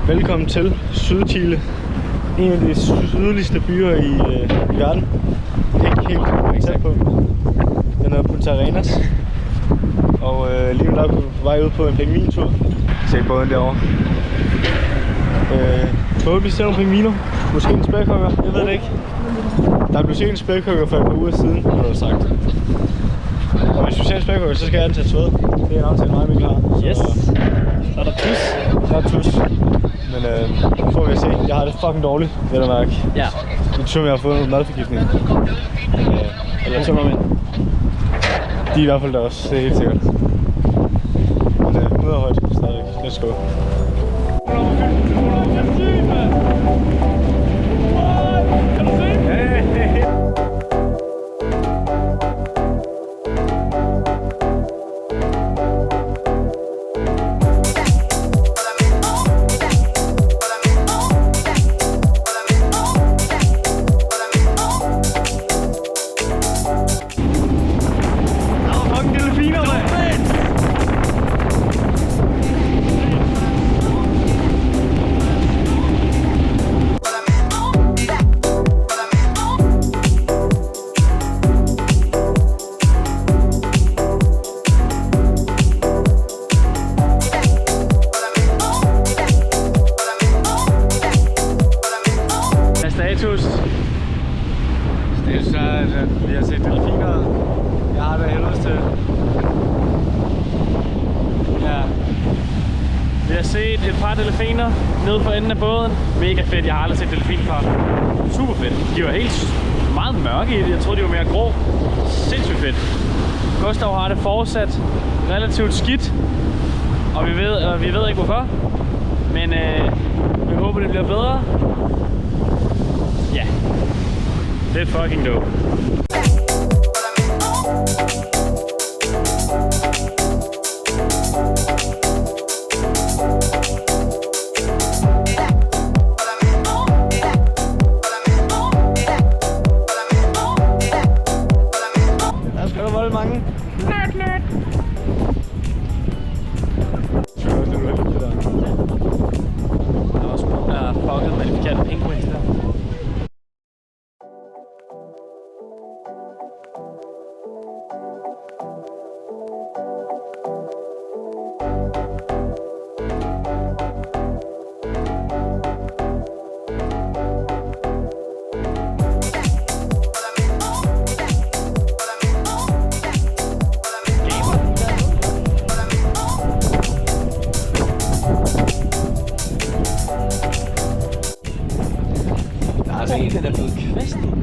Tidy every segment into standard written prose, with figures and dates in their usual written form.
Velkommen til Sydchile. En af de sydligste byer i verden. Ikke helt tæt på. Den er Punta Arenas. Og lige nu der er vi på vej ud på en pingvintur. Se båden derovre. Så håber vi ser nogle pingviner. Måske en spækhugger, jeg ved det ikke. Der blev set en spækhugger for et par uger siden, har du sagt. Og hvis vi ser en spækhugger, så skal jeg tage sved. Det er en aftale meget, vi klar. Yes. Så er der tus. Der er tus. Men nu får vi at se. Jeg har det fucking dårligt, ved at mærke. Ja. Jeg tror, jeg har fået noget madforgiftning. Eller tømmermænd. De er i hvert fald der også, det er helt sikkert. Men møderhøjt stadigvæk. Let's go. Status er, at vi har set delfiner. Jeg har det helvedes til. Ja. Vi har set et par delfiner nede for enden af båden. Mega fedt, jeg har aldrig set delfinpar. Super fedt. De var helt meget mørke i det. Jeg troede, de var mere grå. Sindssygt fedt. Gustav har det fortsat relativt skidt. Og vi ved ikke hvorfor. Men vi håber, det bliver bedre. Ja. Det er fucking dope. Der skal der volde mange. Nøt. Der var sgu der fucket med de forkerte penguins der.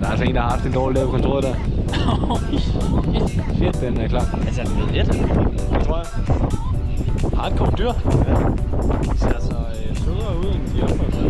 Der er altså en, der har haft en dårlig dag på kontoret der. Shit, den er klar. Altså, ved et. Det tror jeg. Hardcore dyr. Ja. De ser altså sødere ud, end de opfører sig.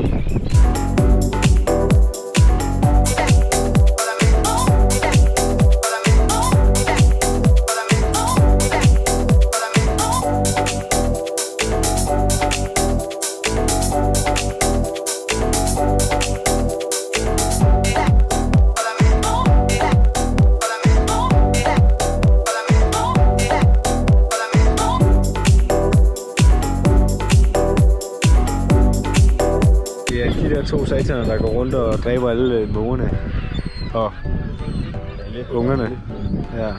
Det er de der to sataner, der går rundt og dræber alle mågerne og ungerne her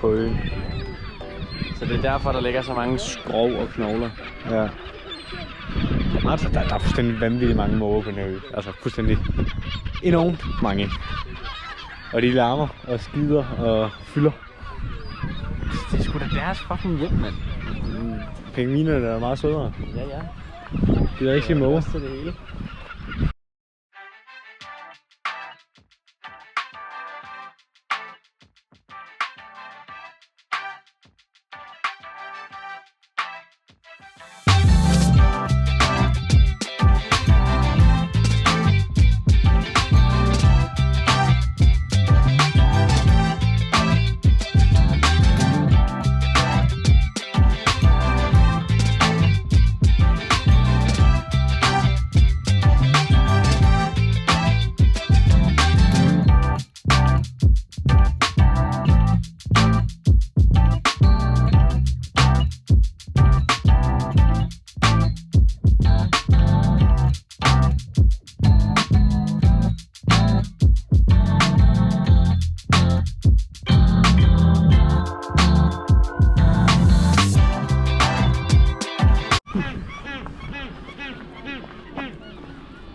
på øen. Så det er derfor, der ligger så mange skrov og knogler. Ja. Altså, der er fuldstændig vanvittigt mange måger på den her ø. Altså fuldstændig enormt mange. Og de larmer og skider og fylder. Det er sgu da deres fucking hjem, mand. Pingvinerne er meget sødere. Ja. De er rigtig måger. Det hele.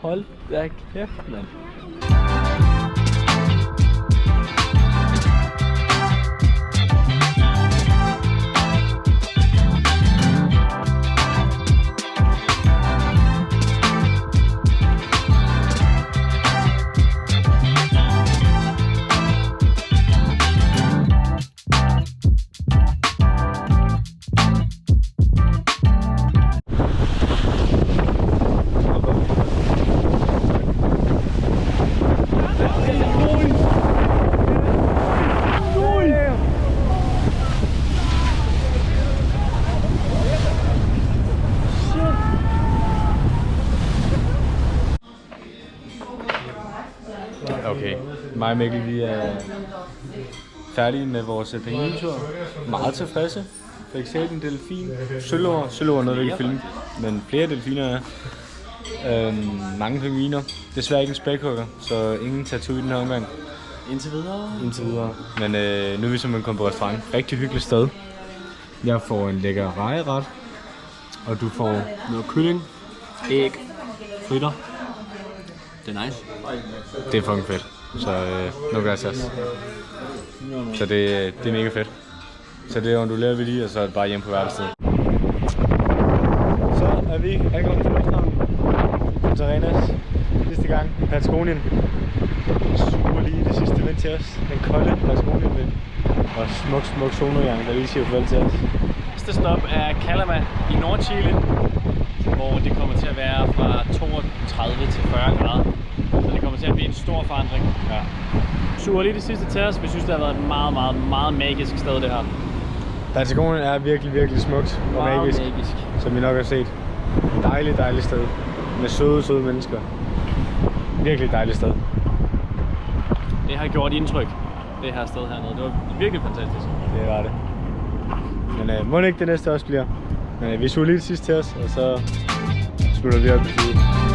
Hold da kæft, mand. Okay, mig og Mikkel, vi er færdige med vores pingvintur. Meget tilfredse. Fik set en delfin. Sølver noget, vi ikke filme, men flere delfiner er. Mange pingviner. Desværre ikke en spækhugger, så ingen tattoo i den her omgang. Indtil videre. Men nu er vi simpelthen kommet på restaurant. Rigtig hyggeligt sted. Jeg får en lækker rejeret, og du får noget kylling, æg, fritter. Det er nice. Det er fucking fedt. Så nu gør jeg sæs. Så det er mega fedt. Så det ondulerer vi lige, og så er det bare hjem på værelset. Så er vi ankommet til lufthavnen. Punta Arenas. Sidste gang i Patagonien. Super lige det sidste vind til os. Den kolde Patagonien vind. Og smuk solnedgang, der lige siger farvel til os. Næste stop er Calama i Nordchile, hvor det kommer til at være fra 32 til 40 grader. Så det kommer til at blive en stor forandring. Ja. Super lige det sidste til os. Vi synes, det har været et meget magisk sted, det her. Patagonien er virkelig smukt og magisk, som vi nok har set. Dejligt sted. Med søde mennesker. Virkelig dejligt sted. Det har gjort indtryk, det her sted hernede. Det var virkelig fantastisk. Det var det. Men må ikke det næste også bliver. Men vi suger lige det sidste til os, og så slutter vi op i flyet.